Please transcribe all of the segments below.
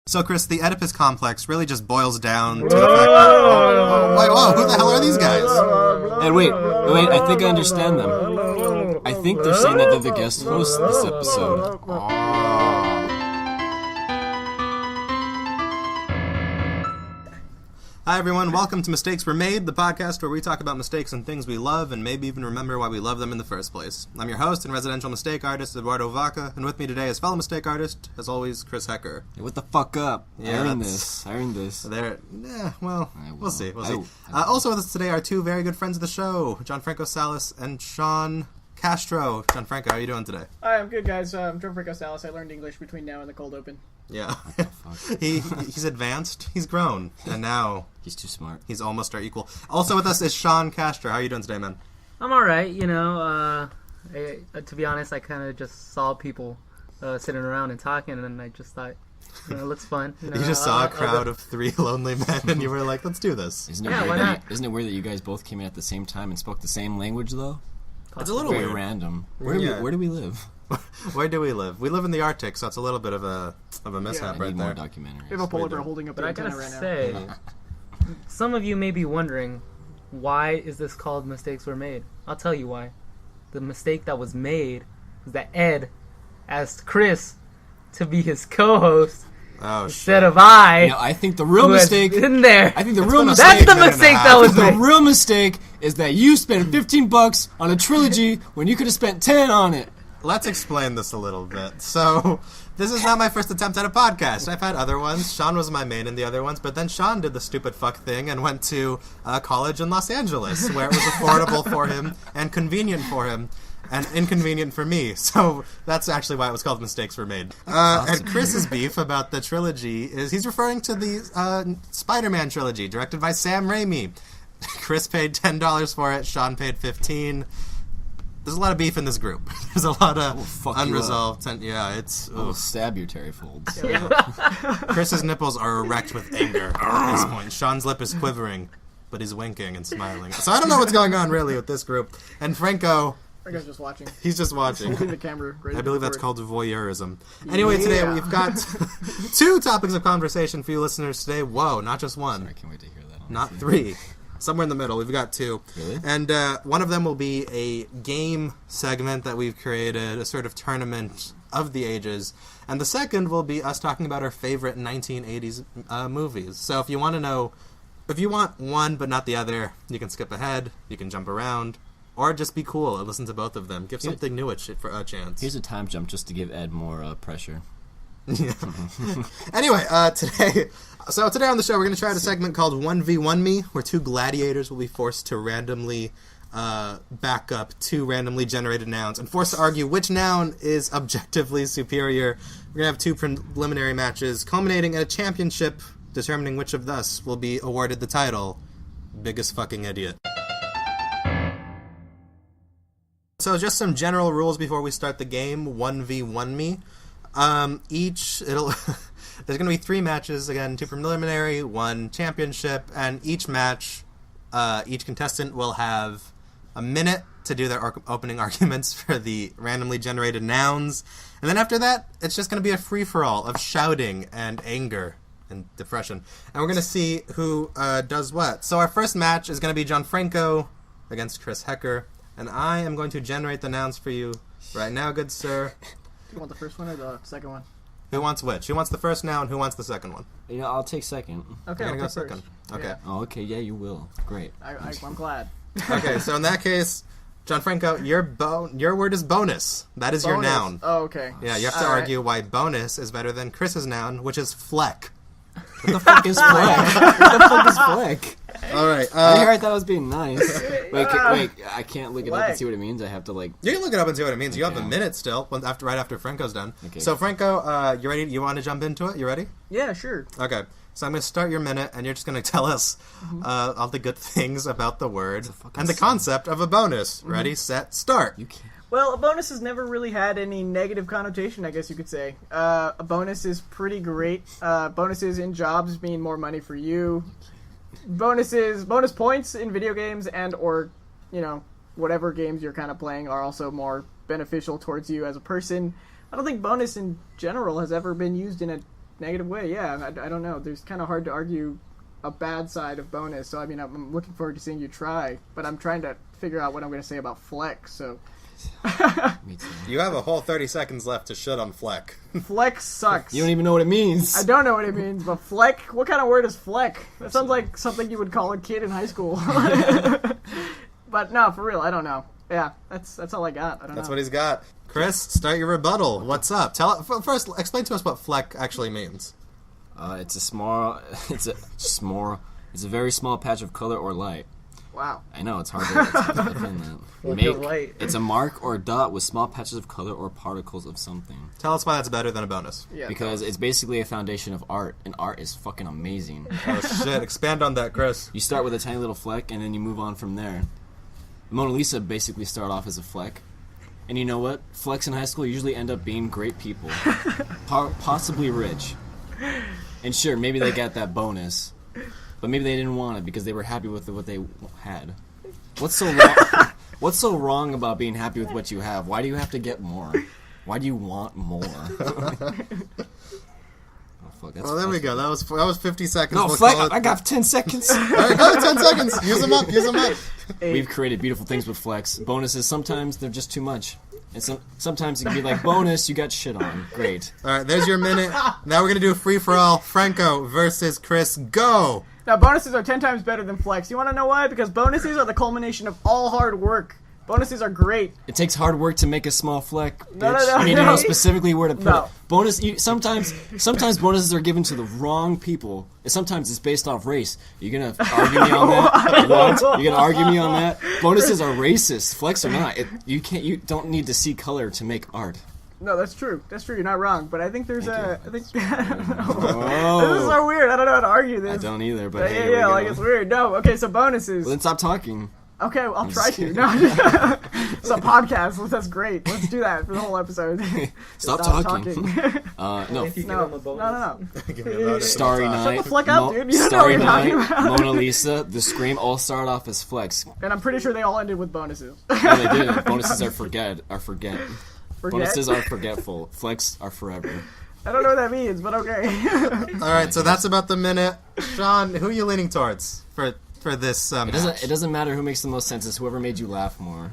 So, Chris, the Oedipus complex really just boils down to the fact that... Whoa, who the hell are these guys? And wait, I think I understand them. I think they're saying that they're the guest hosts this episode. Hi, everyone. Welcome to Mistakes Were Made, the podcast where we talk about mistakes and things we love and maybe even remember why we love them in the first place. I'm your host and residential mistake artist, Eduardo Vaca, and with me today is fellow mistake artist, as always, Chris Hecker. Hey, what the fuck up? Yeah, I earned this. We'll see. Also with us today are two very good friends of the show, Gianfranco Salas and Sean Castro. Gianfranco, how are you doing today? Hi, I'm good, guys. I'm Gianfranco Salas. I learned English between now and the cold open. Yeah. He's advanced, he's grown, and now... He's too smart. He's almost our equal. Also with us is Sean Castro. How are you doing today, man? I'm alright, to be honest, I kind of just saw people sitting around and talking, and I just thought, it looks fun. You just saw a crowd of three lonely men, and you were like, let's do this. Isn't it weird that you guys both came in at the same time and spoke the same language, though? It's a little very weird. Random. Where do we live? Where do we live? We live in the Arctic, so it's a little bit of a mishap right there. More documentaries. We have a polar bear holding up But the I antenna gotta right now. say, some of you may be wondering, why is this called Mistakes Were Made? I'll tell you why. The mistake that was made was that Ed asked Chris to be his co-host instead of I. I think the real mistake... in there. I think the real mistake... That's the mistake that was made. The real mistake is that you spent $15 on a trilogy when you could have spent 10 on it. Let's explain this a little bit. So, this is not my first attempt at a podcast. I've had other ones. Sean was my main in the other ones, but then Sean did the stupid fuck thing and went to college in Los Angeles, where it was affordable for him and convenient for him and inconvenient for me. So, that's actually why it was called Mistakes Were Made. And Chris's beef about the trilogy is he's referring to the Spider-Man trilogy, directed by Sam Raimi. Chris paid $10 for it. Sean paid $15. There's a lot of beef in this group. There's a lot of unresolved... I'll stab your Terry folds. Chris's nipples are erect with anger at this point. Sean's lip is quivering, but he's winking and smiling. So I don't know what's going on, really, with this group. And Franco's just watching. He's just watching. Holding the camera. I believe that's called voyeurism. Anyway, today we've got two topics of conversation for you listeners today. Whoa, not just one. Sorry, I can't wait to hear that. Honestly. Not three. Somewhere in the middle. We've got two. Really? And one of them will be a game segment that we've created, a sort of tournament of the ages. And the second will be us talking about our favorite 1980s movies. So if you want to know, if you want one but not the other, you can skip ahead, you can jump around, or just be cool and listen to both of them. Give something new a chance. Here's a time jump just to give Ed more pressure. Yeah. Anyway, today on the show we're going to try out a segment called 1v1 Me, where two gladiators will be forced to randomly back up two randomly generated nouns and forced to argue which noun is objectively superior. We're going to have two preliminary matches culminating in a championship determining which of us will be awarded the title Biggest Fucking Idiot. So just some general rules before we start the game. 1v1 Me. There's going to be three matches, again, two preliminary, one championship, and each match, each contestant will have a minute to do their opening arguments for the randomly generated nouns, and then after that, it's just going to be a free-for-all of shouting and anger and depression, and we're going to see who does what. So our first match is going to be Gianfranco against Chris Hecker, and I am going to generate the nouns for you right now, good sir. Do you want the first one or the second one? Who wants which? Who wants the first noun? Who wants the second one? I'll take second. Okay, I'm I'll gonna take go second. first. Okay. Yeah. Oh, okay, yeah, you will. Great. I'm glad. Okay, so in that case, Gianfranco, your word is bonus. That is your noun. Oh, okay. Yeah, you have to argue why bonus is better than Chris's noun, which is fleck. What the fuck is fleck? What the fuck is fleck? All right. I heard that was being nice. Wait, I can't look it up and see what it means. I have to You can look it up and see what it means. You have a minute still, right after Franco's done. Okay. So Franco, you ready? You want to jump into it? You ready? Yeah, sure. Okay. So I'm going to start your minute, and you're just going to tell us all the good things about the word and the concept of a bonus. Ready, set, start. You can't. Well, a bonus has never really had any negative connotation, I guess you could say. A bonus is pretty great. Bonuses in jobs mean more money for you. Bonus points in video games and or, whatever games you're kind of playing are also more beneficial towards you as a person. I don't think bonus in general has ever been used in a negative way. Yeah, I don't know. There's kind of hard to argue a bad side of bonus. So I mean, I'm looking forward to seeing you try, but I'm trying to figure out what I'm going to say about Fleck. So Me too. You have a whole 30 seconds left to shit on Fleck. Fleck sucks. You don't even know what it means. I don't know what it means, but Fleck. What kind of word is Fleck? That sounds like something you would call a kid in high school. But no, for real, I don't know. Yeah, that's all I got. I don't know. That's what he's got. Chris, start your rebuttal. What's up? First, explain to us what Fleck actually means. It's a very small patch of color or light. Wow. I know, it's hard to defend that. Light. It's a mark or dot with small patches of color or particles of something. Tell us why that's better than a bonus. Yeah. Because it's basically a foundation of art, and art is fucking amazing. Oh shit, expand on that, Chris. You start with a tiny little fleck, and then you move on from there. The Mona Lisa basically started off as a fleck. And you know what? Flecks in high school usually end up being great people. Possibly rich. And sure, maybe they got that bonus. But maybe they didn't want it because they were happy with what they had. What's so wrong about being happy with what you have? Why do you have to get more? Why do you want more? Fuck, that's Well, there we go. That was 50 seconds. No, We'll Fleck, call it- I got 10 seconds. All right, go 10 seconds. Use them up. Use them up. We've created beautiful things with Flex. Bonuses, sometimes they're just too much. And sometimes it can be like, bonus, you got shit on. Great. All right, there's your minute. Now we're going to do a free-for-all. Franco versus Chris. Go! Now, bonuses are 10 times better than flex. You want to know why? Because bonuses are the culmination of all hard work. Bonuses are great. It takes hard work to make a small fleck, bitch. No, I need to know specifically where to put No. it. Sometimes bonuses are given to the wrong people. And sometimes it's based off race. You're gonna argue me on that? What? You're gonna argue me on that? Bonuses are racist. Flex or not, you don't need to see color to make art. No, that's true. That's true. You're not wrong. But I think there's Thank I think Oh. this is so weird. I don't know how to argue this. I don't either, but hey, Yeah, like it's weird. No, okay, so bonuses. Well, then stop talking. Okay, well, I'll try just to. kidding. No, it's a podcast. That's great. Let's do that for the whole episode. Stop talking. No. If you give No, him a bonus. no. Give me a bonus. Starry Shut Night. the fuck up, dude. You don't know Starry what you're talking Night, about. Mona Lisa, The Scream all start off as flex. And I'm pretty sure they all ended with bonuses. No, they didn't. Bonuses are forget. Forget? Bonuses are forgetful. Flex are forever. I don't know what that means, but okay. All right, so that's about the minute. Sean, who are you leaning towards for this match? It doesn't matter who makes the most sense. It's whoever made you laugh more.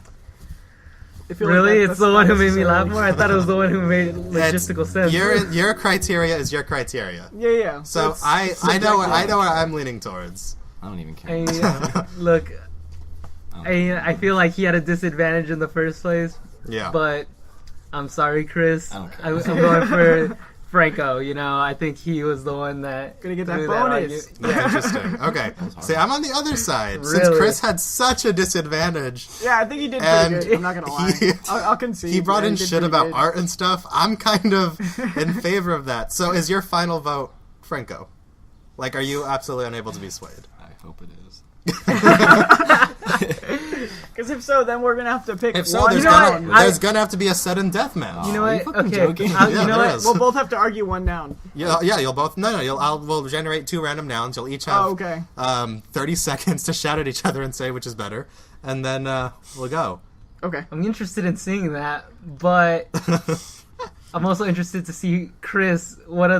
I feel Really? like It's the one who made me necessarily- laugh more? I thought it was the one who made logistical sense. Your criteria is your criteria. Yeah. So It's I know subjective. where I'm leaning towards. I don't even care. Look, I feel like he had a disadvantage in the first place, Yeah. but I'm sorry, Chris. I don't care. I'm going for Franco. You know, I think he was the one that Gonna get that threw bonus. That's interesting. Okay. See, I'm on the other side. Since Really? Chris had such a disadvantage, Yeah, I think he did pretty And good. I'm not gonna lie. he- I'll concede. he brought Yeah, in did shit pretty about good. art and stuff. I'm kind of in favor of that. So is your final vote Franco? Like, are you absolutely unable to be swayed? I hope it is. Because if so, then we're gonna have to pick If so, one. there's, You know gonna, what? there's gonna have to be a sudden death match. You know Are you what? fucking Okay, joking? you Yeah, know there what? is. We'll both have to argue one noun. Yeah, you'll both. No, we'll generate two random nouns. You'll each have Oh, okay. 30 seconds to shout at each other and say which is better, and then we'll go. Okay. I'm interested in seeing that, but I'm also interested to see Chris what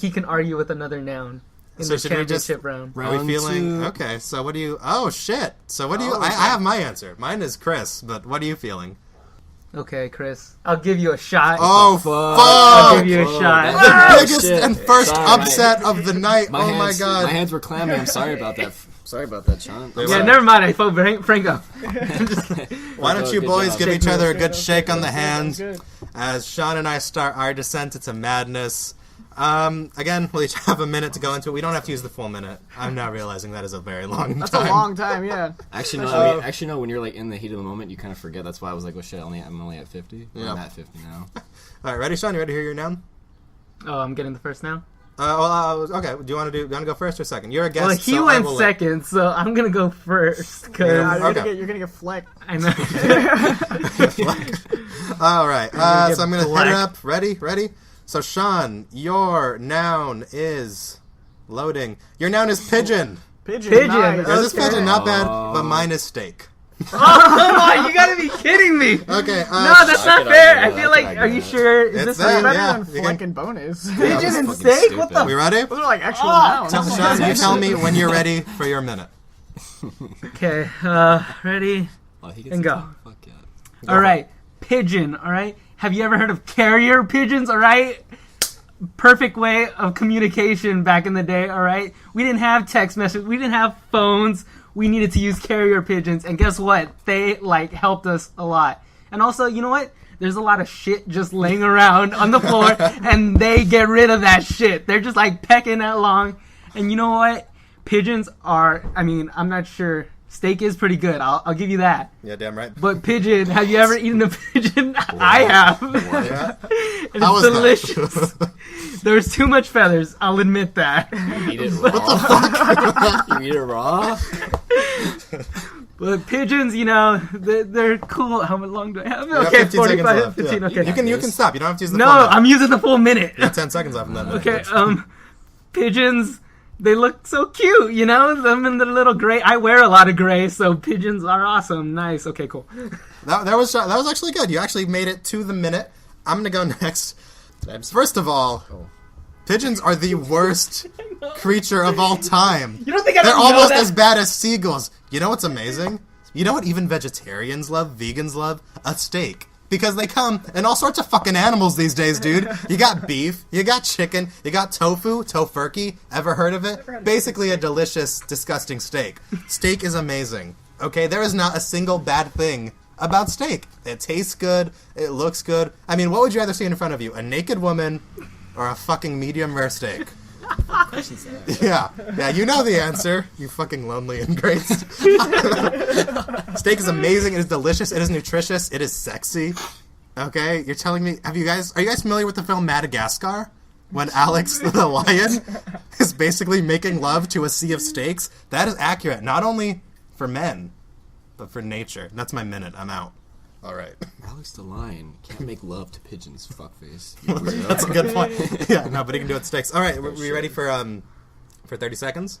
he can argue with another noun in So the should we just- championship round. Are we Round feeling two. okay? So what do you? Oh shit! So what do you? Oh, I okay. have my answer. Mine is Chris, but what are you feeling? Okay, Chris, I'll give you a shot. Oh I'll fuck! give you a Oh, shot. that's- Biggest shit. and first Sorry. upset of the night. My Oh my hands, god! My hands were clammy. I'm sorry about that. Sorry about that, Sean. They Yeah, were. never mind. I vote Franco. Why don't you Good boys job. give Shake each other a me. good shake on the That was hand good. as Sean and I start our descent into madness. Again, we'll each have a minute to go into it. We don't have to use the full minute. I'm now realizing that is a very long That's time. a long time. Yeah. Actually, no. Actually, no. When you're like in the heat of the moment, you kind of forget. That's why I was like, "Oh shit, I'm only at 50." Yeah. I'm at 50 now. All right, ready, Sean? You ready to hear your noun? Oh, I'm getting the first now. Okay. Do you want to go first or second? You're a guest. Well, he so I went will let- second, so I'm gonna go first because Yeah. You're Okay. gonna get flecked. I know. All right. get So I'm gonna hit black. it up. Ready? So Sean, your noun is loading. Your noun is pigeon. Pigeon. Pigeon. Nice. Yours is Okay. pigeon, not bad, Oh. but mine is steak. Oh, you gotta be kidding me! Okay. No, that's I not could fair. argue I feel that. like, are you sure? Is It's this that, better yeah. Better than You flank can- and bonus. That Pigeon was and fucking steak? What the? We ready? Those are like actual Oh, nouns. Sean, you tell me when you're ready for your minute. Okay, ready? Oh, he gets And to go. talk? Fuck yeah. All right, pigeon. All right. Have you ever heard of carrier pigeons? All right. Perfect way of communication back in the day. All right. We didn't have text messages. We didn't have phones. We needed to use carrier pigeons, and guess what? They helped us a lot. And also, you know what? There's a lot of shit just laying around on the floor, and they get rid of that shit. They're just pecking along. And you know what? Pigeons are. I mean, I'm not sure. Steak is pretty good. I'll give you that. Yeah, damn right. But pigeon, have you ever eaten a pigeon? I have. Yeah. And How it's was that? delicious. There's too much feathers. I'll admit that. Eat it raw. You eat it raw. But pigeons, they're cool. How long do I have? You have Okay, 15 seconds 45, left. 15. Yeah. Okay. You can stop. You don't have to use the No, full minute. I'm using the full minute. You have 10 seconds left in that minute. Okay. Pigeons. They look so cute, them in the little gray. I wear a lot of gray, so pigeons are awesome. Nice. Okay, cool. That was actually good. You actually made it to the minute. I'm gonna go next. First of all, pigeons are the worst creature of all time. You don't think I They're don't know almost that? as bad as seagulls. You know what's amazing? You know what even vegetarians love, vegans love? A steak. Because they come in all sorts of fucking animals these days, dude. You got beef, you got chicken, you got tofu, tofurkey. Ever heard of it? Basically a delicious, disgusting steak. Steak is amazing. Okay, there is not a single bad thing about steak. It tastes good, it looks good. I mean, what would you rather see in front of you? A naked woman or a fucking medium rare steak? Yeah, you know the answer. You fucking lonely ingrates. Steak is amazing. It is delicious. It is nutritious. It is sexy. Okay, you're telling me? Are you guys familiar with the film Madagascar? When Alex the lion is basically making love to a sea of steaks. That is accurate, not only for men, but for nature. That's my minute. I'm out. All right. Alex the lion can't make love to pigeons. Fuckface. That's a good point. Yeah, no, but he can do it with steaks. All right, we ready for 30 seconds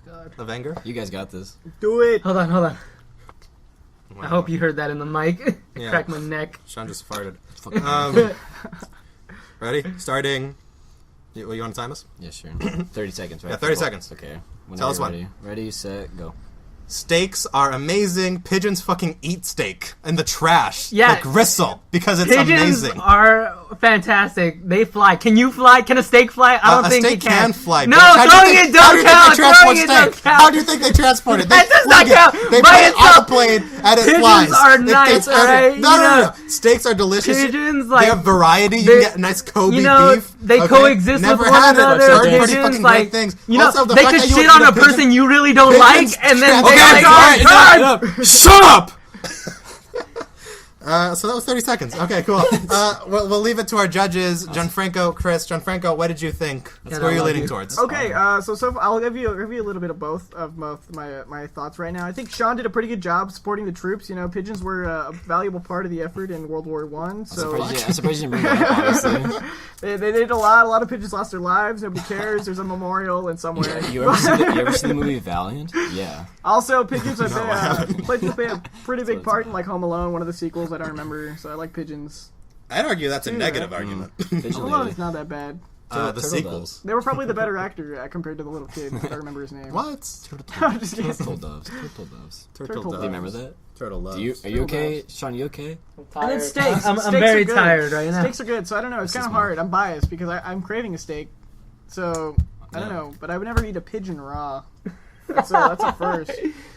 God. of anger? You guys got this. Do it. Hold on. I hope you heard that in the mic. Yeah. Crack my neck. Sean just farted. Fucking Ready? Starting. You want to time us? yeah, sure. 30 seconds, right? Yeah, 30 seconds. Okay. Whenever Tell us you're when. ready. Ready, set, go. Steaks are amazing. Pigeons fucking eat steak in the trash. Yeah. Like gristle, because it's Pigeons amazing. are fantastic. They fly. Can you fly? Can a steak fly? I don't A think steak it can. fly. No, bitch. How do you throwing think- it how do don't you think count. they transport Throwing it don't steak? count. How do you think they transport it? They That does not fling it. count. They By put it on itself. the plane and it Pigeons flies. are It nice, gets alright? No. Steaks are delicious. Pigeons, they have variety. You can get nice Kobe beef. They okay? coexist Never with one had it. another. They're pretty Pigeons, fucking like, great things. you know, Also, the they fact could that you shit would on eat a person you really don't Pigeons like, and then Okay, they're like, alright, shut up! So that was 30 seconds. Okay, cool. We'll leave it to our judges, Gianfranco, Chris. Gianfranco, what did you think? Yeah, Who are I you love leaning you. towards? Okay, so I'll give you a little bit of both my thoughts right now. I think Sean did a pretty good job supporting the troops. You know, pigeons were a valuable part of the effort in World War I. So I'm surprised you didn't bring that up, honestly. they did a lot. A lot of pigeons lost their lives. Nobody cares. There's a memorial in somewhere. You ever seen the movie Valiant? Yeah. Also, pigeons have played a pretty big part in like Home Alone, one of the sequels. I don't remember. So I like pigeons. I'd argue that's a Dude, negative right? argument. Home Alone is not that bad. The Turtle sequels. They were probably the better actor compared to the little kid. I don't remember his name. What? I'm just kidding. Turtle doves. Turtle doves. Turtle Do you doves. remember that? Turtle loves. Are you okay? Sean, you okay? And then steaks. I'm Steaks very are good. tired right now. Steaks are good, so I don't know. It's kind of hard. I'm biased because I'm craving a steak. So I don't know, but I would never eat a pigeon raw. That's a first.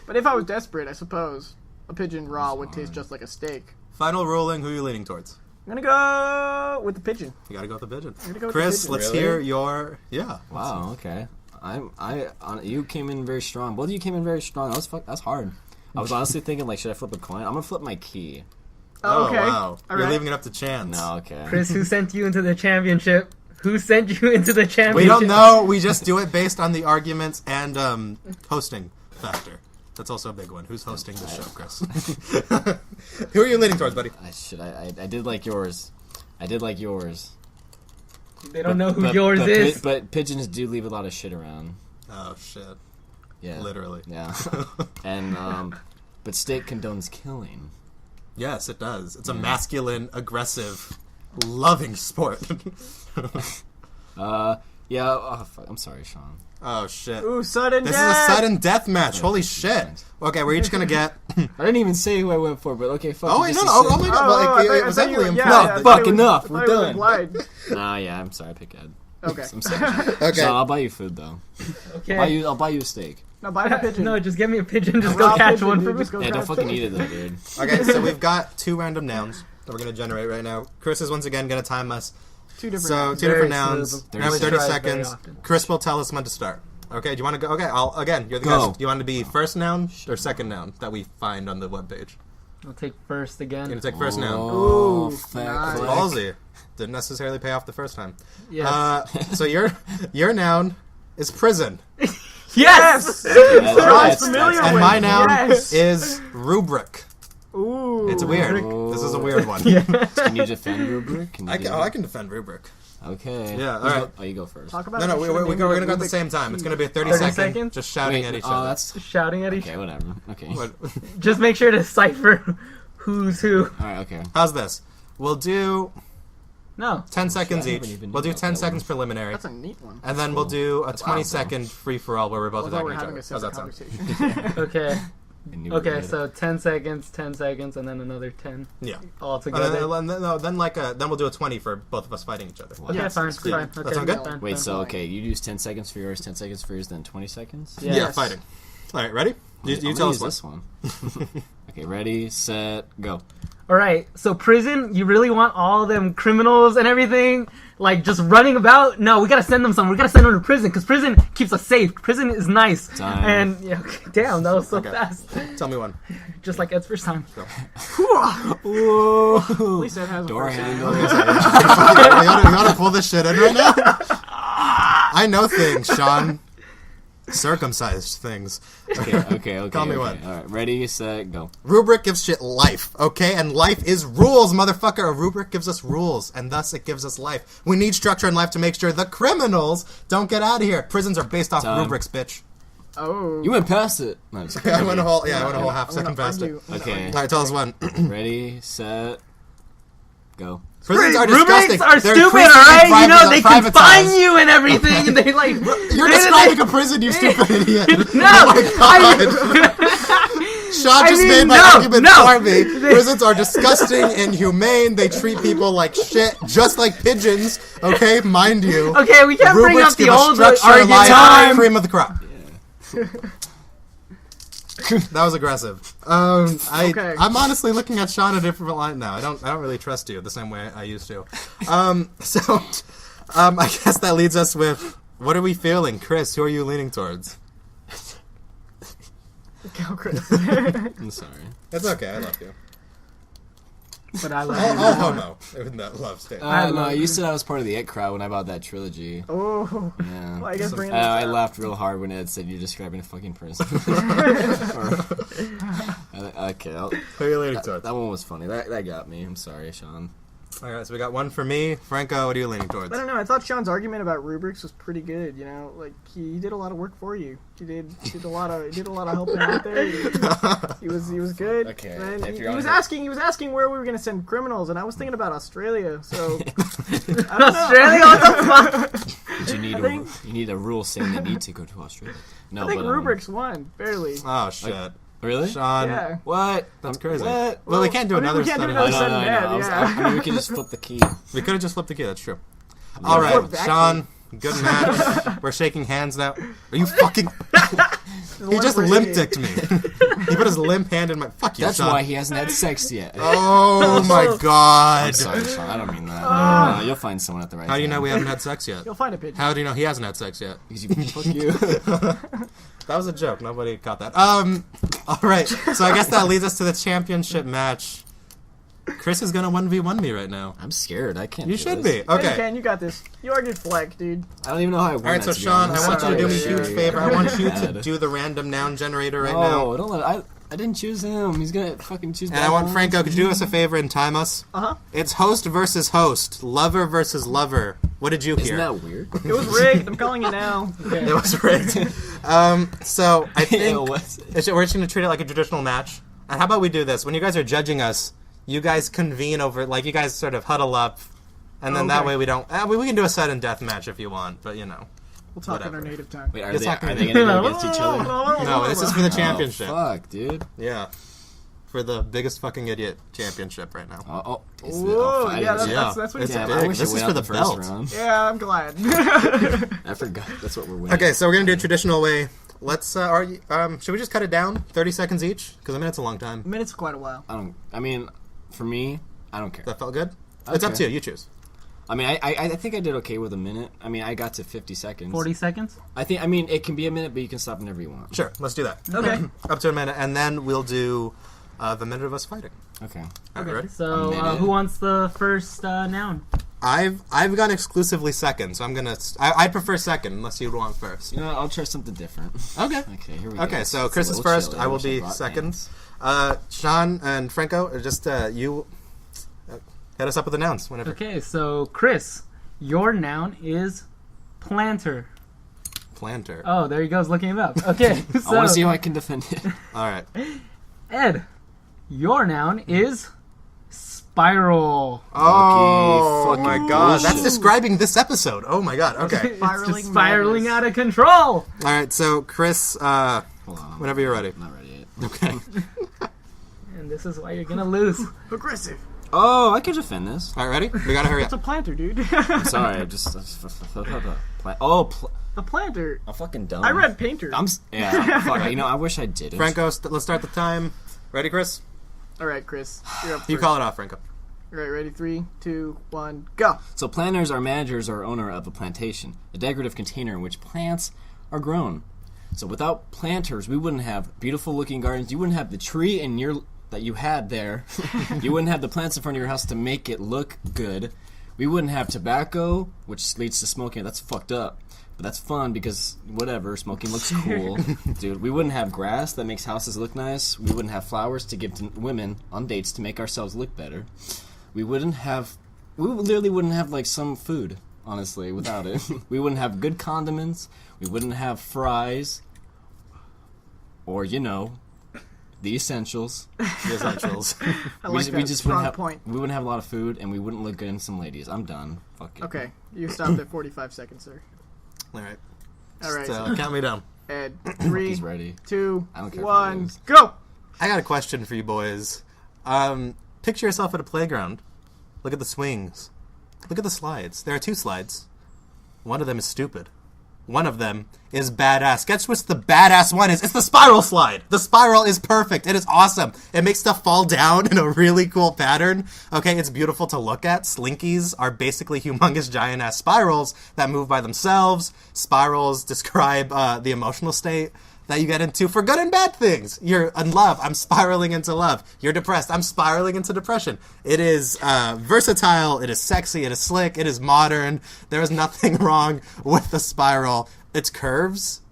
But if I was desperate, I suppose a pigeon raw would taste just like a steak. Final ruling, who are you leaning towards? I'm gonna go with the pigeon. You gotta go with the pigeon. I'm gonna go with Chris, the pigeon. let's Really? hear your... Yeah. Wow. Okay. You came in very strong. Both of you came in very strong. That's hard. I was honestly thinking, like, should I flip a coin? I'm gonna flip my key. Oh, okay. wow. All You're right. leaving it up to chance. No, okay. Chris, who sent you into the championship? Who sent you into the championship? We don't know. We just do it based on the arguments and hosting factor. That's also a big one. Who's hosting the show, Chris? Who are you leaning towards, buddy? I did like yours. They don't know who yours is. But pigeons do leave a lot of shit around. Oh, shit. Yeah. Literally. Yeah. And But steak condones killing. Yes, it does. It's a masculine, aggressive, loving sport. Yeah. Oh, fuck. I'm sorry, Sean. Oh, shit. Ooh, sudden This death! is a sudden death match. Holy shit. Okay, we're each gonna get... I didn't even say who I went for, but okay, fuck. Oh, wait, no, oh my god. Well, it was heavily implied. No, fuck, enough. We're done. Implied. Nah, yeah, I'm sorry. I pick Ed. Okay. I'm sorry. Okay. Sean, I'll buy you food though. Okay. I'll buy you a steak. No, buy the pigeon. No, just give me a pigeon. Just Raw go catch pigeon, one dude, for me. just go Yeah, don't catch fucking it. eat it though, dude. Okay, so we've got 2 random nouns that we're gonna generate right now. Chris is once again gonna time us. 2 different So, names. 2 different Very nouns. smooth. We have 30 Very seconds. often. Chris will tell us when to start. Okay, do you want to go? Okay, you're the Go. guest. Do you want to be first noun or second noun that we find on the webpage? I'll take first You're again. gonna take first noun. Oh, Ooh, fat nice. click. Ballsy. Didn't necessarily pay off the first time. Yes. So your noun is prison, Yes! That's familiar and with my noun Yes. is rubric. Ooh. It's weird. This is a weird one. Can you defend rubric? Can you I do can, it? I can defend rubric. Okay. Yeah, Who's alright. go- Oh, you go first. Talk about No, it. we're Should've named gonna it go at the Rubik same time. It's gonna be a 30 30 second, seconds? just shouting Wait, at each oh, other. that's Shouting at each okay. Whatever. Okay. What- Just make sure to cipher who's who. All right. Okay. How's this? We'll do No. 10 seconds I haven't each. even We'll do known 10 about that seconds preliminary. That's a neat one. And then we'll do a 20 awesome. second free for all where we're both I thought we attacking were each having other. a How's that separate sound? conversation. Okay. I knew Okay, we did. so 10 seconds, and then another 10 Yeah. all And together. then we'll do a 20 for both of us fighting each other. Okay, Yes, fine, it's fine. good. Okay, That sound good? fine, Wait. fine. So okay, you use 10 seconds for yours, 10 seconds for yours, then 20 seconds. Yeah. Yeah, fighting. All right, ready? You I'm tell gonna us use one. this one. Okay, ready, set, go. All right, so prison, you really want all them criminals and everything, like, just running about? No, we gotta send them somewhere. We gotta send them to prison, because prison keeps us safe. Prison is nice. Time. And, yeah, okay, damn, that was so Okay. fast. Tell me one. Just like Ed's first time. At least that has a Door first handle. name. you gotta pull this shit in right now? I know things, Sean. Circumcised things. Okay. Tell me one. All right, ready, set, go. Rubric gives shit life, okay? And life is rules, motherfucker. A rubric gives us rules, and thus it gives us life. We need structure in life to make sure the criminals don't get out of here. Prisons are based off Time. rubrics, bitch. Oh. You went past it. No, I'm just kidding. I went a whole half I'm second gonna past it. argue. I'm gonna Okay. All right, tell us one. Ready, set, go. Prisons are disgusting. Rubrics are They're stupid, increasingly alright? You know, they privatized. confine you and everything, and they, like... You're describing a prison, you stupid idiot. No! Oh my god. Sean just made my argument for me. Prisons are disgusting, inhumane. They treat people like shit, just like pigeons. Okay, mind you. Okay, we can't bring Rubrics up the give us old structure, argument. life, Time. cream of the crop. That was aggressive. Okay. I'm honestly looking at Sean a different line now. I don't really trust you the same way I used to. I guess that leads us with, what are we feeling? Chris, who are you leaning towards? Go, Chris. I'm sorry. It's okay, I love you. But I love All you. homo in that love state. No, you said I was part of the It crowd when I bought that trilogy. Oh. Yeah. Well, I guess bring I laughed real hard when Ed said you're describing a fucking person. Okay, Who are you leaning towards? that one was funny. That got me. I'm sorry, Sean. Alright, so we got one for me. Franco, what are you leaning towards? I don't know. I thought Sean's argument about rubrics was pretty good. You know, like he did a lot of work for you. He did a lot of helping out there. He was good. Okay, And if he you're on was the- asking where we were gonna send criminals, and I was thinking about Australia. So Australia? What the fuck? But you need a rule saying they need to go to Australia. No, I think but rubrics won barely. Oh shit. really? Sean. Yeah. What? That's crazy. What? Well, we can't do I mean, another we can't do study. another No, sudden no, death, no. yeah. I mean, we can just flip the key. We could have just flipped the key, that's true. flip Alright, that Sean, good match. We're shaking hands now. Are you fucking... He just limp-dicked me. He put his limp hand in my... Fuck you, That's Sean. why he hasn't had sex yet. Oh my god. I'm sorry, Sean. I don't mean that. No, you'll find someone at the right How do you know time. we haven't had sex yet? You'll find a pigeon. How do you know he hasn't had sex yet? Because you fuck you. That was a joke. Nobody caught that. Alright. So I guess that leads us to the championship match. Chris is gonna 1v1 me right now. I'm scared. I can't. You do should this. be. Yeah, you Okay. can. You got this. You argued Fleck, dude. I don't even know how I won. Alright, so that, to be Sean, honest. I want you to do me a Sorry. huge favor. I want you to Bad. do the random noun generator right Oh, now. don't let. I didn't choose him. He's gonna fucking choose. And I want Franco, could you do us a favor and time us? Uh-huh. It's host versus host. Lover versus lover. What did you Isn't hear? that weird? It was rigged. I'm calling you now. It was rigged. So I think Ew, what? we're just going to treat it like a traditional match. And how about we do this? When you guys are judging us, you guys convene over, like, you guys sort of huddle up, and then that way we don't... we can do a sudden death match if you want, but, you know. We'll talk in our native tongue. Wait, are You're they talking- going to go against each other? No, this is for the championship. Oh, fuck, dude. Yeah. For the biggest fucking idiot championship right now. Whoa, yeah, fighting. that's what It's he said. big. I wish This it is went for out the first belt. round. Yeah, I'm glad. I forgot. That's what we're winning. Okay, so we're going to do a traditional way. Let's, should we just cut it down? 30 seconds each? Because a minute's a long time. Minutes quite a while. I mean, for me, I don't care. That felt good? It's up to you. You choose. I mean, I think I did okay with a minute. I mean, I got to 50 seconds. 40 seconds? I mean, it can be a minute, but you can stop whenever you want. Sure, let's do that. Okay. Up to a minute, and then we'll do the minute of us fighting. Okay. All right, ready? So, A minute. who wants the first noun? I've gone exclusively second, so I'm gonna. I prefer second, unless you'd want first. You know what? I'll try something different. Okay. Okay, here we go. Okay, so It's Chris a is little first. chilly. I will wish be brought second. pants. Sean and Franco, just you hit us up with the nouns whenever. Okay, so Chris, your noun is planter. Planter. Oh, there he goes looking him up. Okay, so I want to see how I can defend it. All right. Ed, your noun is spiral. Oh fucking my god, that's bullshit. describing this episode. Oh my god. Okay. It's Spiraling just spiraling madness. out of control. All right. So Chris, Hold on. whenever you're ready. I'm not ready yet. Okay. And this is why you're gonna lose. Aggressive. Oh, I can defend this. All right, ready? We gotta hurry It's up. a planter, dude. Sorry, I just... A planter. I'm fucking dumb. I read painter. Yeah, fuck. You know, I wish I didn't. Franco, let's start the time. Ready, Chris? All right, Chris. You're up first. You call it off, Franco. All right, ready? 3, 2, 1, go. So planters are managers or owner of a plantation, a decorative container in which plants are grown. So without planters, we wouldn't have beautiful looking gardens. You wouldn't have the tree in your that you had there. You wouldn't have the plants in front of your house to make it look good. We wouldn't have tobacco, which leads to smoking. That's fucked up. But that's fun because, whatever, smoking looks cool. Dude, we wouldn't have grass that makes houses look nice. We wouldn't have flowers to give to women on dates to make ourselves look better. We literally wouldn't have, like, some food, honestly, without it. We wouldn't have good condiments. We wouldn't have fries. Or, you know, the essentials. The essentials. I like that strong point. We wouldn't have a lot of food, and we wouldn't look good in some ladies. I'm done. Fuck it. Okay, you stopped at 45 seconds, sir. All right. All right, So count me down. Ed. 3, He's ready. 2, I don't care if I 1, lose. go. I got a question for you boys. Picture yourself at a playground. Look at the swings. Look at the slides. There are 2 slides. One of them is stupid. One of them is badass. Guess which the badass one is? It's the spiral slide. The spiral is perfect. It is awesome. It makes stuff fall down in a really cool pattern. Okay, it's beautiful to look at. Slinkies are basically humongous giant-ass spirals that move by themselves. Spirals describe the emotional state that you get into for good and bad things. You're in love. I'm spiraling into love. You're depressed. I'm spiraling into depression. It is versatile. It is sexy. It is slick. It is modern. There is nothing wrong with the spiral. Its curves,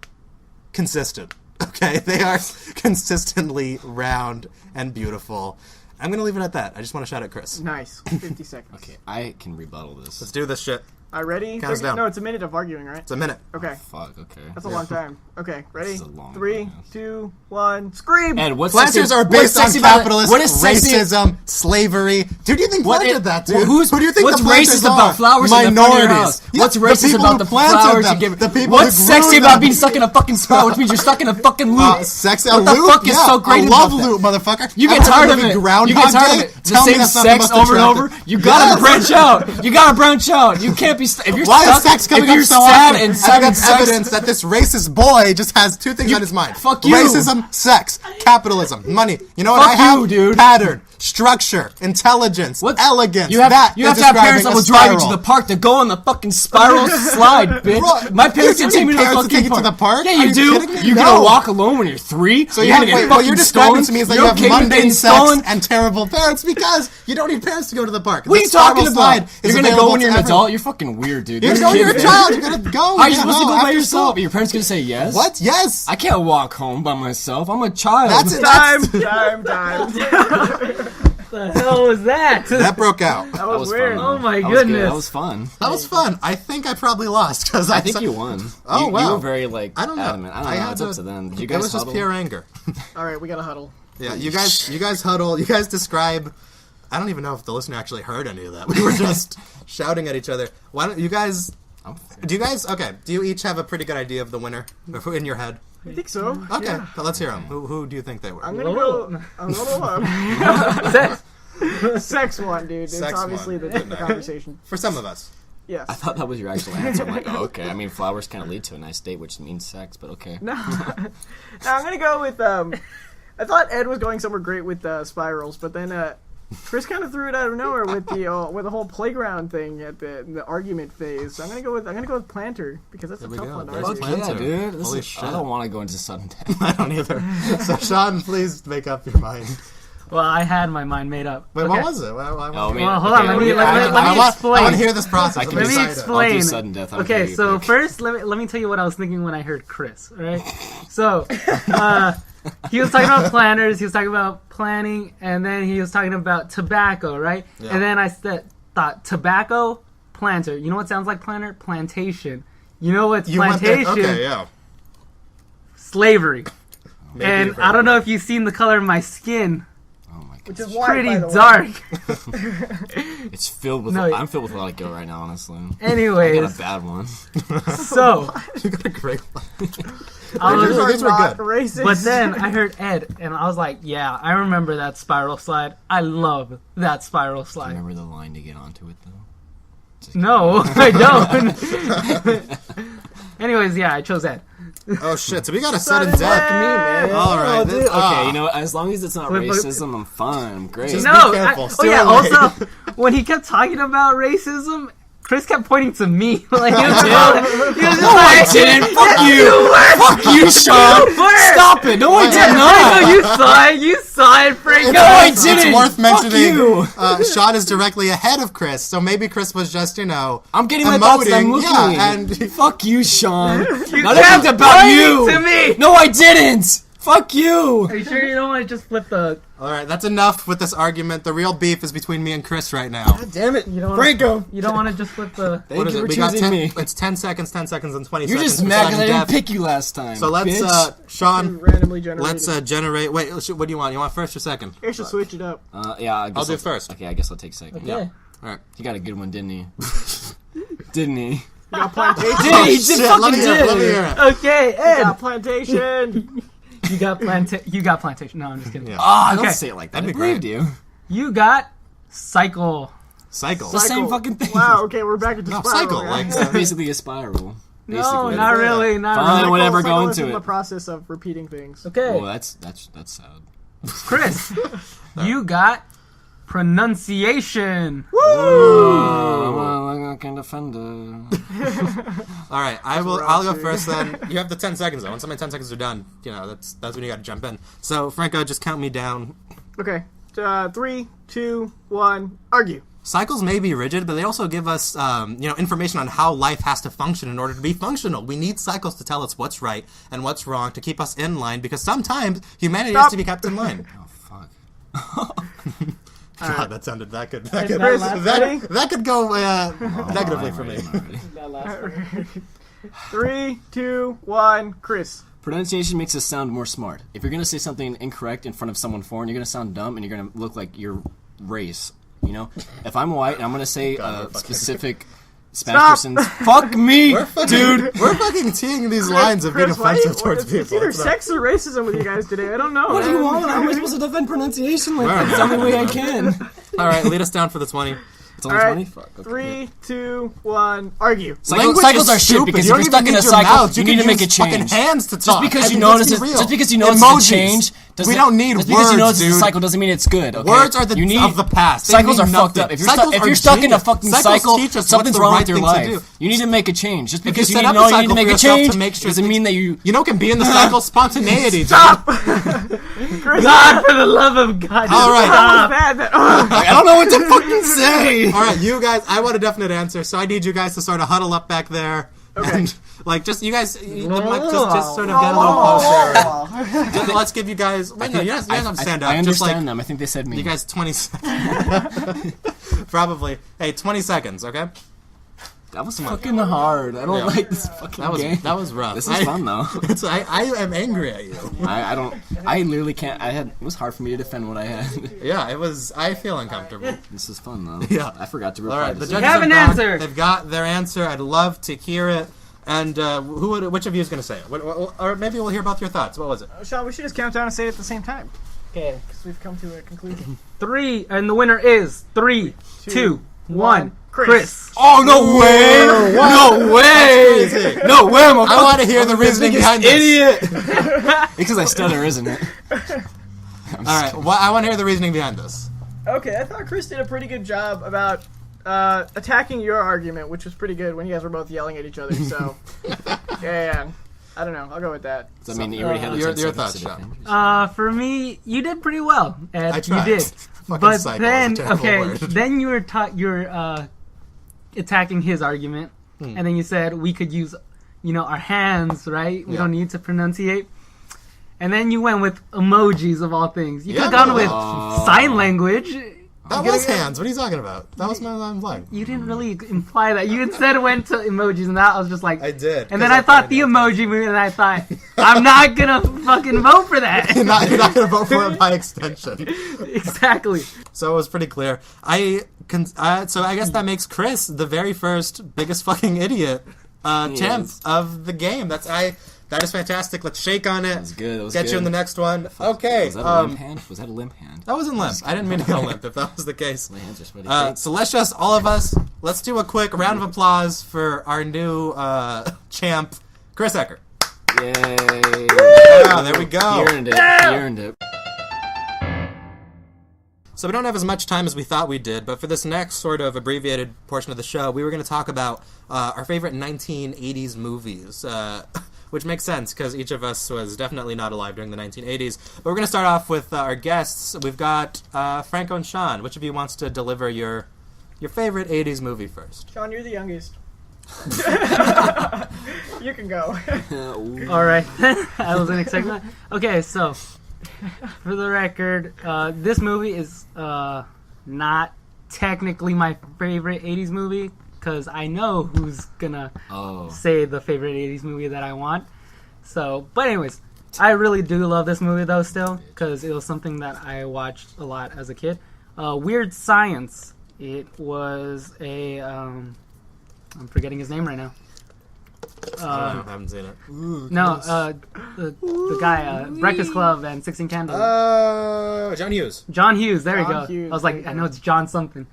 consistent. Okay? They are consistently round and beautiful. I'm going to leave it at that. I just want to shout at Chris. Nice. 50 seconds. Okay, I can rebuttal this. Let's do this shit. All right, ready? Count us down. No, it's a minute of arguing, right? It's a minute. Okay. Fuck, okay. That's a long time. Okay, ready? This is a long 3, podcast. 2, 1, scream! And what's Planters sexy- are what's based on sexy about it? capitalism, What is sexy? racism, slavery. Dude, do you think planted that, dude? Who do you think what's the planters racist are? about Flowers minorities? in the front of your house? Yeah, What's racist people about who the planted flowers them, you give? the people What's who grew sexy them? about being stuck in a fucking spiral, which means you're stuck in a fucking loop? Sexy, What a the loop? fuck is Yeah, so great I love about that? loop, motherfucker. You get Ever tired heard of it. Groundhog You get tired Day? of it. The Tell me same that's not the sex most over and over. attractive. You gotta Yes. branch out. You gotta branch out. You can't be if you're Why stuck. is sex coming if up you're so sad often? and I sad think and that's sex, evidence that this racist boy just has 2 things on his mind. Fuck you. Racism, sex, capitalism, money. You know what Fuck I have? you, dude. Pattern, structure, intelligence, elegance. You have that to have is to have parents describing that a will drive you spiral. to the park to go on the fucking spiral slide, bitch. Bro, My parents you didn't take me to the parents to take fucking you to the park? Yeah, Are you you do. kidding me? You're No. gonna walk alone when you're 3. So you you're have, gonna get what fucking you're describing stolen. to me is that You're you have okay with mundane getting sex stolen? and terrible parents because you don't need parents to go to the park. What are The you talking spiral slide about? is You're gonna go available when to you're an everyone. adult. You're fucking weird, dude. You're a child. You're gonna go. How are you yeah, supposed to no, go by after yourself? school. Your parents gonna say yes? What? Yes. I can't walk home by myself. I'm a child. That's it. Time. The hell was that? That broke out. That was was weird. fun. Oh my That was good. goodness. That was fun. That was fun. I think I probably lost because I think you won. Oh, you wow. were very like I don't know. adamant. I don't know. It's up to them. Did you guys It was just huddle? pure anger. All right, we got to huddle. Yeah, you guys huddle. You guys describe. I don't even know if the listener actually heard any of that. We were just shouting at each other. Why don't you guys? Do you each have a pretty good idea of the winner in your head? I think so. Okay, Yeah. but let's hear them. Who do you think they were? I'm gonna go. Sex one, dude. It's Sex obviously one. the conversation. For some of us. Yes. I thought that was your actual answer. I'm like, oh, okay. I mean, flowers kind of lead to a nice date, which means sex, but okay. No. No, I'm gonna go with. I thought Ed was going somewhere great with spirals, but then Chris kind of threw it out of nowhere with the whole playground thing at the argument phase. So I'm gonna go with planter because that's There a we tough go. one. There's Argue. Planter. Yeah, dude. Holy shit. I don't want to go into sudden death. I don't either. So Sean, please make up your mind. Well, I had my mind made up. Wait, Okay. what was it? Well, hold on. Let me I explain. want to hear this process. Let me I'll explain. do sudden death. Okay, so first, let me tell you what I was thinking when I heard Chris. All right, so he was talking about planners, he was talking about planning, and then he was talking about tobacco, right? Yeah. And then I thought tobacco, planter. You know what sounds like planter? Plantation. You know what's plantation? Okay, yeah. Slavery. Maybe And you've I heard don't of know it. if you've seen the color of my skin. Oh my Which god. is why, Pretty by the way. dark. It's filled with. No, I'm filled with a lot of guilt right now, honestly. I Anyways, got a bad one. so You got a great one. I was, These were not good. racist. but then I heard Ed, and I was like, yeah, I remember that spiral slide. I love that spiral slide. Remember the line to get onto it, though? Just No, I don't. Anyways, yeah, I chose Ed. Oh shit! So we got a sudden Sudden death. death. All right. Oh, this- dude. ah. Okay, you know, as long as it's not Wait, but- racism, I'm fine. I'm great. Just- No, be careful, oh still yeah. late. Also, when he kept talking about racism, Chris kept pointing to me. Like he was just, he was just No, I like, didn't. Fuck you. Fuck you, Sean. were. Stop it. No, I did Franco, not. you saw it. You saw it, Franco. No, I It's didn't. worth Fuck mentioning. you. Sean is directly ahead of Chris, so maybe Chris was just, I'm getting my thoughts and I'm emoting. looking. Yeah, and Fuck you, Sean. You Not kept everything's about pointing you. to me. No, I didn't. Fuck you. Are you sure you don't want to just flip the? all right, that's enough with this argument. The real beef is between me and Chris right now. Damn it, You don't. Franco. You don't want to just flip the. Thank What is you it? for We got choosing 10. me. It's 10 seconds, and 20 You're seconds. just for mad because sudden I didn't death. pick you last time. So let's, bitch. Sean. randomly generated. Let's generate. Wait, what do you want? You want first or second? I should switch it up. Yeah, I guess I'll do first. Okay, I guess I'll take second. Yeah. All right. He got a good one, didn't he? Didn't he? You got plantation. Did he? He Shit, did fucking let me hear it. Let me did. hear it. Okay, You Ed. got plantation. You got plantation. No, I'm just kidding. Yeah. Ah, don't Okay. say it like that. That'd I be great. believed you. You got cycle. Cycle. The same fucking thing. Wow. Okay, we're back into No, spiral. cycle, guys. like- It's basically a spiral. No, Basically. not really. Not Fine, really. Cycle- whatever, cycle go is into in the it. process of repeating things. Okay, Oh, that's sad. Chris, you got pronunciation. Oh, I'm kind of offended. All right, I'll go first then. You have the 10 seconds though. Once my 10 seconds are done, that's when you got to jump in. So Franco, just count me down. Okay. 3, 2, 1. Argue. Cycles may be rigid, but they also give us, information on how life has to function in order to be functional. We need cycles to tell us what's right and what's wrong to keep us in line, because sometimes humanity has to be kept in line. Oh, fuck. God, that sounded that good. Ready? That could go negatively for me. I'm ready. 3, 2, 1. Chris. Pronunciation makes us sound more smart. If you're going to say something incorrect in front of someone foreign, you're going to sound dumb and you're going to look like your race. You know? If I'm white and I'm going to say God, a specific Spanish person's... Fuck me, dude! We're fucking teeing these lines of being Chris, why offensive you- towards it's people. either It's not- sex or racism with you guys today. I don't know. What do you man. want? How am I supposed to defend pronunciation like that? It's the only way I can. All right, lead us down for the 20. It's only All right. 20? Fuck. Okay. 3, 2, 1. Argue. Cycles are shit because if you're stuck in a cycle, you need to make a Fucking change. hands to Just talk. because I you mean, let's notice be it, real. just because you notice Emojis. it's a change, We don't need just because you words, notice it's a dude. cycle doesn't mean it's good. Okay? Words are you need, of the past. They Cycles mean are fucked nothing. up. If Cycles you're are stuck in a genius. fucking Cycles cycle, teach us something's what's the wrong right with your thing to life. do. You need to make a change. Just because you set need up to a know you need cycle to make for a yourself change to make sure doesn't things- mean that you... You know, can be in the cycle spontaneity. Stop! dude. God, for the love of God. All right. That was bad. That, I don't know what to fucking say. All right, you guys. I want a definite answer, so I need you guys to sort of huddle up back there, and just you guys, just sort of get a little closer. Just, let's give you guys. Wait, no, you guys have to stand up. I just like understand them. I think they said me. you guys, 20 seconds. Probably. Hey, 20 seconds. Okay. That was fucking hard. I don't like this fucking game. That was rough. This is fun though. I am angry at you. I literally can't. It was hard for me to defend what I had. Yeah, it was. I feel uncomfortable. This is fun though. Yeah. I forgot to reply. All right, to the this. judges have an answer. They've got their answer. I'd love to hear it. And which of you is going to say it? Or maybe we'll hear both your thoughts. What was it? Sean, we should just count down and say it at the same time. Okay. Because we've come to a conclusion. 3, and the winner is 3, 2, 1. Chris. Oh, no way! No way! That's crazy. No way! I want to hear the reasoning behind this. Idiot! It's because I stutter, isn't it? All right, I want to hear the reasoning behind this. Okay, I thought Chris did a pretty good job about attacking your argument, which was pretty good when you guys were both yelling at each other. So, yeah. I don't know. I'll go with that. I mean, you already had your thoughts, Sean. For me, you did pretty well. Ed. I tried. You did. Fucking But psycho then, is a terrible okay, word. then you were attacking his argument, and then you said we could use, our hands, right? We Yeah. don't need to pronunciate. And then you went with emojis of all things. You could Yeah, have gone but- with sign language. That was hands. What are you talking about? That was my line. You didn't really imply that. You instead went to emojis, and that I was just like, I did. And then I thought the emoji movie, and I thought, I'm not gonna fucking vote for that. You're not going to vote for it by extension. Exactly. So it was pretty clear. So I guess that makes Chris the very first biggest fucking idiot champ of the game. That is fantastic. Let's shake on it. That was good. That was Get good. you in the next one. Okay. Was that a limp hand? Was that a limp hand? That wasn't limp. I didn't mean to go limp if that was the case. My hands are sweaty. So all of us, let's do a quick round of applause for our new champ, Chris Ecker. Yay! Yeah, there we go. He earned it. He earned it. So we don't have as much time as we thought we did, but for this next sort of abbreviated portion of the show, we were going to talk about our favorite 1980s movies, which makes sense because each of us was definitely not alive during the 1980s. But we're going to start off with our guests. We've got Franco and Sean. Which of you wants to deliver your favorite 80s movie first? Sean, you're the youngest. You can go. All right. I wasn't expecting that. Okay, so for the record, this movie is not technically my favorite 80s movie because I know who's gonna say the favorite 80s movie that I want. So, but anyways, I really do love this movie though still because it was something that I watched a lot as a kid. Weird Science. It was a I'm forgetting his name right now. I don't know. I haven't seen it. The guy, Breakfast Club and 16 Candles. John Hughes. John Hughes, there we John go. Hughes, I was like, I know it's John something.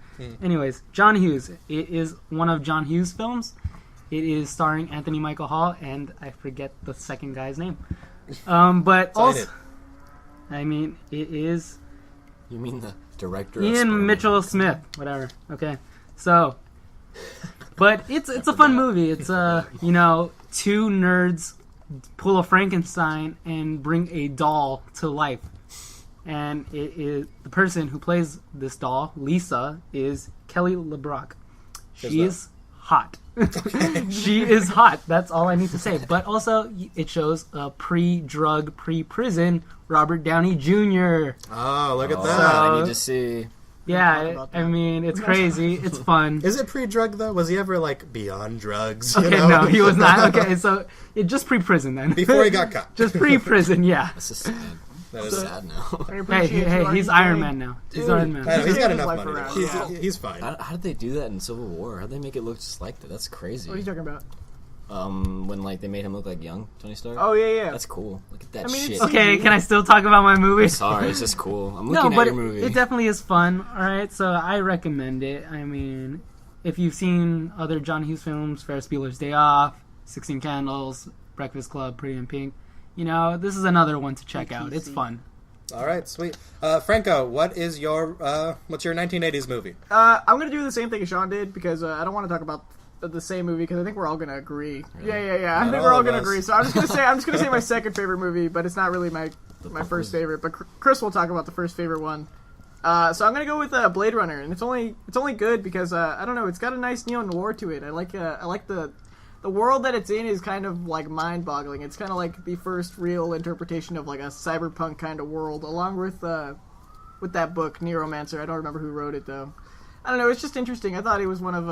Anyways, John Hughes. It is one of John Hughes' films. It is starring Anthony Michael Hall, and I forget the second guy's name. But also, I mean, it is You mean the director? Ian Mitchell Smith, whatever. Okay, so, but it's a fun movie. It's two nerds pull a Frankenstein and bring a doll to life, and it is the person who plays this doll, Lisa, is Kelly LeBrock. She is hot. She is hot. That's all I need to say. But also, it shows a pre-drug, pre-prison Robert Downey Jr. Oh, look at that. So- I need to see. Yeah, I mean, it's crazy. It's fun. Is it pre-drug, though? Was he ever, beyond drugs? Okay, no, he was not. Okay, so it just pre-prison then. Before he got caught. Just pre-prison, yeah. This is sad. That is Sad now. Hey, he's Iron Man now. He's Iron Man. I know, he's got His enough life money. around, He's, yeah. he's fine. How did they do that in Civil War? How did they make it look just like that? That's crazy. What are you talking about? When they made him look like young Tony Stark. Oh, yeah. That's cool. Look at that I mean, shit. it's- Okay, can I still talk about my movie? Sorry, it's just cool. I'm No, looking but at your movie. it definitely is fun. All right, so I recommend it. I mean, if you've seen other John Hughes films, Ferris Bueller's Day Off, 16 Candles, Breakfast Club, Pretty in Pink, this is another one to check out. It's fun. All right, sweet. Franco, what's your 1980s movie? I'm going to do the same thing as Sean did because I don't want to talk about the same movie because I think we're all gonna agree. Yeah. I think we're all gonna agree. So I'm just gonna say my second favorite movie, but it's not really my first favorite. But Chris will talk about the first favorite one. So I'm gonna go with Blade Runner, and it's only good because I don't know, it's got a nice neo noir to it. I like the world that it's in is kind of mind boggling. It's kind of like the first real interpretation of a cyberpunk kind of world, along with that book Neuromancer. I don't remember who wrote it though. I don't know. It's just interesting. I thought it was one of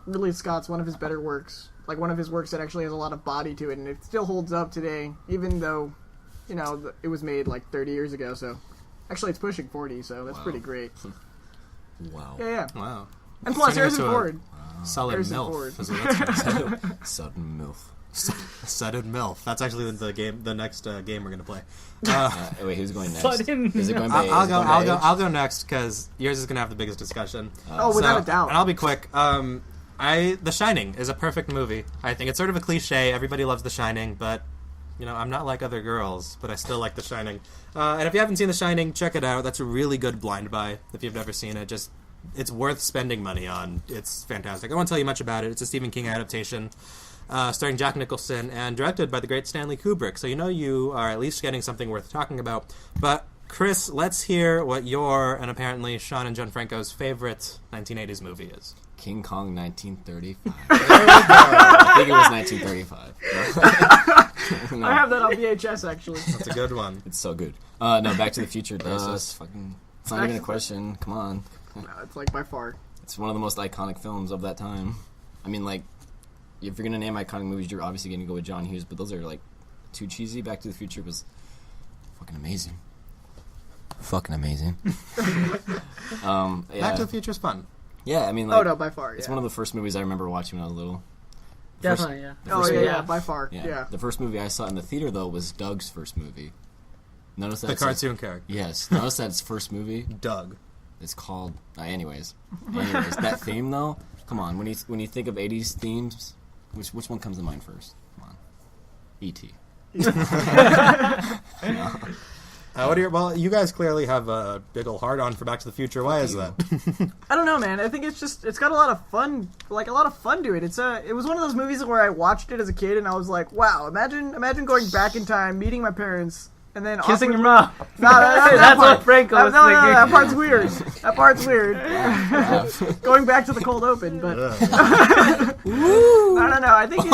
Ridley Scott's one of his better works. Like, one of his works that actually has a lot of body to it, and it still holds up today, even though, you know, it was made like 30 years ago, so... Actually, it's pushing 40, so that's pretty great. Wow. Yeah. Wow. And plus, Turning Harrison into a Ford. Solid Harrison MILF. Ford. Is what that's gonna say. Sudden MILF. Sudden MILF. That's actually the next game we're gonna play. Wait, who's going next? Sudden Is it going by I'll go next because yours is gonna have the biggest discussion. Without a doubt. And I'll be quick. The Shining is a perfect movie. I think it's sort of a cliche. Everybody loves The Shining, but you know, I'm not like other girls, but I still like The Shining. And if you haven't seen The Shining, check it out. That's a really good blind buy. If you've never seen it, it's worth spending money on. It's fantastic. I won't tell you much about it. It's a Stephen King adaptation, starring Jack Nicholson and directed by the great Stanley Kubrick. So you know you are at least getting something worth talking about. But Chris, let's hear what your and apparently Sean and Gianfranco's favorite 1980s movie is. King Kong 1935. I think it was 1935. No. I have that on VHS, actually. That's a good one. It's so good. No, Back to the Future does. It's not even a question. Come on. No, it's like by far. It's one of the most iconic films of that time. I mean, like, if you're gonna name iconic movies, you're obviously gonna go with John Hughes, but those are like too cheesy. Back to the Future was fucking amazing. Yeah. Back to the Future is fun. Yeah, I mean, like, Oh, no, by far, yeah. it's one of the first movies I remember watching when I was little. Definitely, yeah. The Oh, first yeah, movie- yeah, by far, yeah. The first movie I saw in the theater, though, was Doug's first movie. Notice that The it says- cartoon character. Yes. Notice that it's first movie. Doug. It's called. Anyways, that theme though. Come on, when you think of '80s themes, which one comes to mind first? Come on, E.T. Well, you guys clearly have a big ol' hard-on for Back to the Future. Why is that? I don't know, man. I think it's got a lot of fun, to it. It was one of those movies where I watched it as a kid and I was like, wow, imagine going back in time, meeting my parents, and then Kissing your mom. No, That's what Franco was no, thinking. that part's weird. That part's weird. Going back to the cold open, but no. I think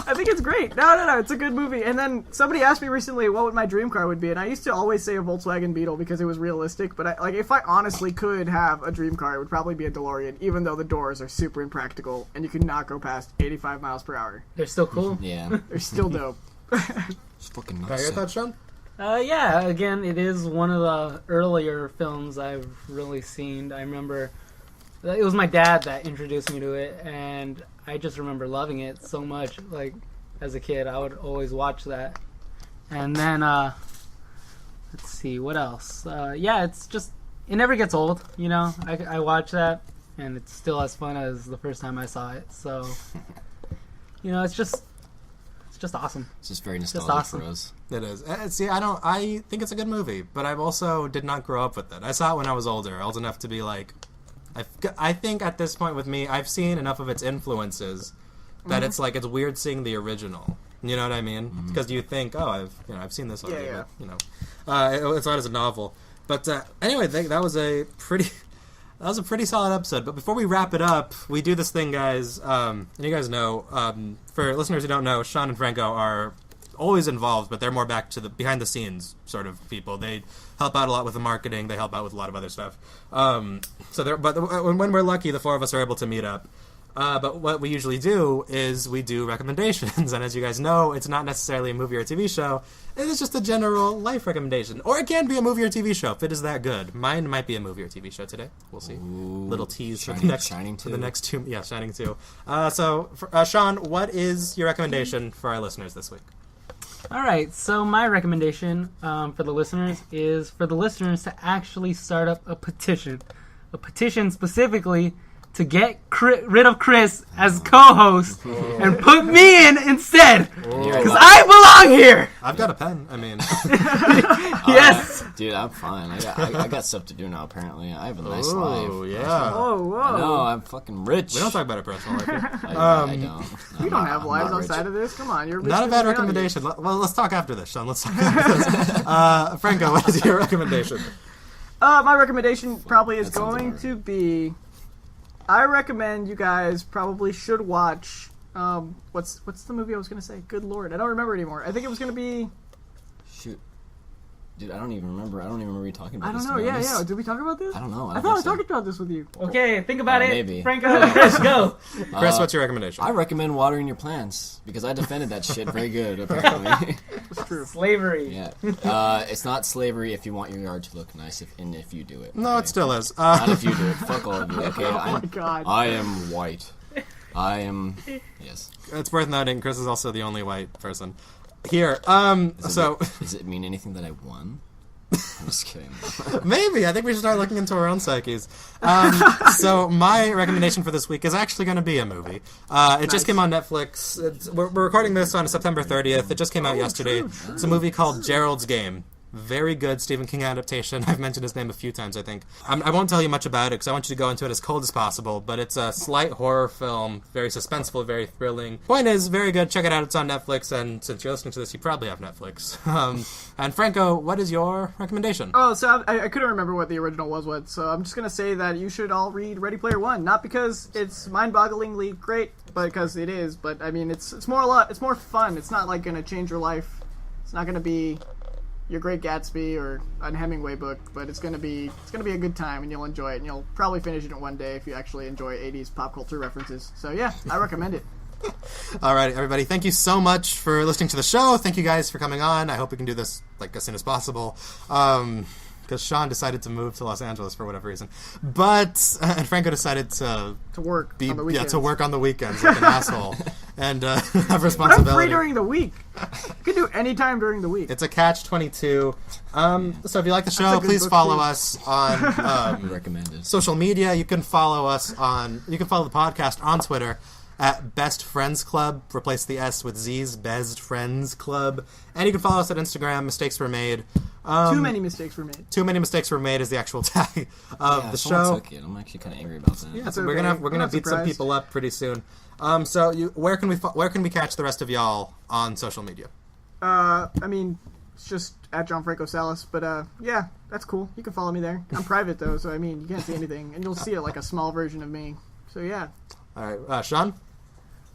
I think it's great. No, it's a good movie. And then somebody asked me recently what my dream car would be, and I used to always say a Volkswagen Beetle because it was realistic. But if I honestly could have a dream car, it would probably be a DeLorean, even though the doors are super impractical and you could not go past 85 miles per hour. They're still cool. Yeah. They're still dope. It's fucking Can I nuts. hear that, Sean? Yeah, again, it is one of the earlier films I've really seen. I remember it was my dad that introduced me to it, and I just remember loving it so much. Like, as a kid, I would always watch that. And then, let's see, what else? Yeah, it's just, it never gets old, you know? I watch that, and it's still as fun as the first time I saw it. So, you know, it's just awesome. It's just very nostalgic awesome. for us. It is. See, I think it's a good movie, but I also did not grow up with it. I saw it when I was older, old enough to be like, I think at this point with me, I've seen enough of its influences that it's like, it's weird seeing the original. You know what I mean? Because you think, oh, I've seen this already. Yeah. But, you know, it's not as a novel. But anyway, that was a pretty solid episode. But before we wrap it up, we do this thing, guys. And you guys know, for listeners who don't know, Sean and Franco are always involved, but they're more back to the behind the scenes sort of people. They help out a lot with the marketing. They help out with a lot of other stuff. But when we're lucky, the four of us are able to meet up. But what we usually do is we do recommendations, and as you guys know, it's not necessarily a movie or a TV show. It is just a general life recommendation, or it can be a movie or TV show if it is that good. Mine might be a movie or TV show today. We'll see. Little tease for the next Shining for the next two. Yeah, Shining 2. Sean, what is your recommendation for our listeners this week? All right, so my recommendation for the listeners is for the listeners to actually start up a petition specifically to get rid of Chris as co-host and put me in instead, because I belong here. I've got a pen. I mean, Yes. Dude, I'm fine. I got stuff to do now, apparently. I have a nice life. oh yeah. Whoa. No, I'm fucking rich. We don't talk about our personal life here. I don't. You don't have lives not rich. outside of this. Come on, you're Not a bad recommendation. Well, let's talk after this, Sean. Let's talk after this. Franco, what is your recommendation? My recommendation probably is That sounds going alright. to be. I recommend you guys probably should watch. What's the movie I was going to say? Good Lord, I don't remember anymore. I think it was going to be. Shoot. Dude, I don't even remember. I don't even remember you talking about I don't this. know. to be Yeah, honest. yeah. Did we talk about this? I don't know. I thought I talked about this with you. Okay, think about it. Maybe. Franco, Chris, go. Chris, what's your recommendation? I recommend watering your plants because I defended that shit very good. Apparently, It's true. Slavery. yeah. It's not slavery if you want your yard to look nice, if you do it. No, okay? it still is. Not if you do it. Fuck all of you. Okay. Oh my god. I am white. I am. Yes. It's worth noting, Chris is also the only white person here. Does it mean anything that I won? I'm just kidding. Maybe. I think we should start looking into our own psyches. So my recommendation for this week is actually going to be a movie. It just came on Netflix. We're recording this on September 30th. It just came out yesterday. It's a movie called Gerald's Game. Very good Stephen King adaptation. I've mentioned his name a few times, I think. I won't tell you much about it because I want you to go into it as cold as possible, but it's a slight horror film, very suspenseful, very thrilling. Point is, very good. Check it out. It's on Netflix, and since you're listening to this, you probably have Netflix. And Franco, what is your recommendation? Oh, so I couldn't remember what the original was, so I'm just going to say that you should all read Ready Player One. Not because it's mind-bogglingly great, but because it is. But, I mean, it's more fun. It's not, like, going to change your life. It's not going to be your Great Gatsby or a Hemingway book, but it's gonna be a good time and you'll enjoy it and you'll probably finish it in one day if you actually enjoy 80s pop culture references. So yeah, I recommend it. Alright, everybody, thank you so much for listening to the show. Thank you guys for coming on. I hope we can do this as soon as possible. Because Sean decided to move to Los Angeles for whatever reason. But, and Franco decided to work on the weekends. to work on the weekends like an asshole. And have I'm responsibility. free during the week. You can do any time during the week. It's a catch-22. So if you like the show, a good please book, follow too. us on Recommended. social media. You can follow the podcast on Twitter at Best Friends Club. Replace the S with Z's, Best Friends Club. And you can follow us at Instagram, Mistakes Were Made. Too many mistakes were made. Too Many Mistakes Were Made is the actual tag of the someone show. took it. I'm actually kind of angry about that. Yeah, That's so okay. we're I'm gonna not beat some surprised. people up pretty soon. Where can we catch the rest of y'all on social media? I mean, it's just at Gianfranco Salas, but yeah, that's cool. You can follow me there. I'm private though, so I mean, you can't see anything, and you'll see it like a small version of me. So yeah. All right, Sean.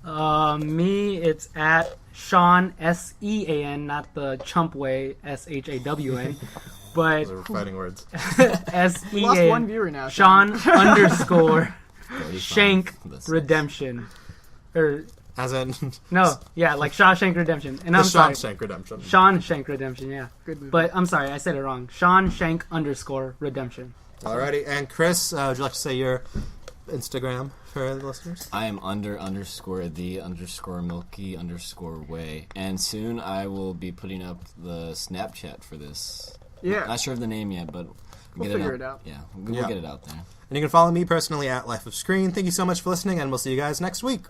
Me, it's at Sean Sean, not the chump way SHAWN, but Those are fighting words. Lost one SEAN. viewer now. Sean underscore Cody Shank Sean. Listen. Redemption. Or As in no, yeah, like Shawshank Redemption. And the I'm sorry, Shawshank Redemption. Sean Shank Redemption. Yeah, Good movie. but I'm sorry, I said it wrong. Sean Shank underscore Redemption. Alrighty, and Chris, would you like to say your Instagram for the listeners? I am underscore milky way, and soon I will be putting up the Snapchat for this. Yeah. Not sure of the name yet, but We'll figure it out. Yeah, we'll Yeah. get it out there. And you can follow me personally at Life of Screen. Thank you so much for listening, and we'll see you guys next week.